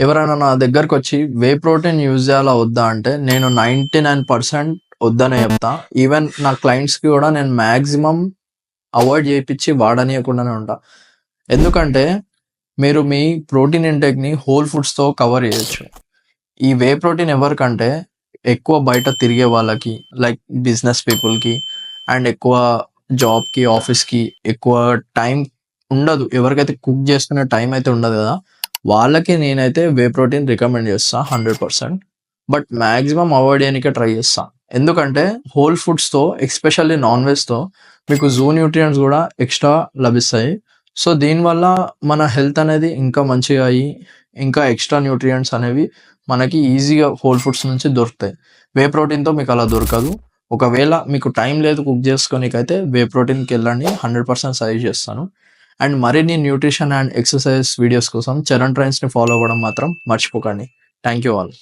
ఎవరైనా నా దగ్గరకొచ్చి వే ప్రోటీన్ యూజ్ చేయాలా వద్దా అంటే నేను 99% వద్దనే చెప్తా. ఈవెన్ నా క్లయింట్స్‌కి గూడా నేను మాక్సిమం అవాయిడ్ చేపిచ్చి వాడనీయకుండానే ఉంటా. ఎందుకంటే మీరు మీ ప్రోటీన్ ఇంటేక్‌ని హోల్ ఫుడ్స్‌తో కవర్ చేయొచ్చు. ఈ వే ప్రోటీన్ ఎవరికంటే ఎక్కువ బయట తిరిగే వాళ్ళకి, లైక్ బిజినెస్ పీపుల్‌కి అండ్ ఎక్కువ జాబ్‌కి, ఆఫీస్‌కి ఎక్కువ టైం ఉండదు. ఎవరికైతే కుక్ చేసుకునే టైం అయితే ఉండదు గదా! వాళ్ళకి నేనైతే వే ప్రోటీన్ రికమెండ్ చేస్తా 100%. బట్ మాక్సిమం అవాయిడ్ చేయనీకే ట్రై చేస్తా. ఎందుకంటే హోల్ ఫుడ్స్‌తో ఎస్పెషల్లీ నాన్ వెజ్‌తో మీకు జూ న్యూట్రియంట్స్ గూడా ఎక్స్‌ట్రా లభిస్తాయి. సో, దీనివల్ల మన హెల్త్ అనేది ఇంకా మంచిగా అయ్యి, ఇంకా ఎక్స్‌ట్రా న్యూట్రియంట్స్ అనేవి మనకి ఈజీగా హోల్ ఫుడ్స్ నుంచి దొరుకుతాయి. వే ప్రోటీన్‌తో మీకలా దొరకదు. ఒకవేళ మీకు టైం లేదు కుక్ చేసుకోనీకైతే వే ప్రోటీన్‌కెళ్ళండి. 100% సజెస్ట్ చేస్తాను. అండ్ మరిన్ని న్యూట్రిషన్ అండ్ ఎక్సర్‌సైజ్ వీడియోస్ కోసం చరణ్ ట్రైన్స్‌ని ఫాలో అవ్వడం మాత్రం మర్చిపోకండి. Thank you all.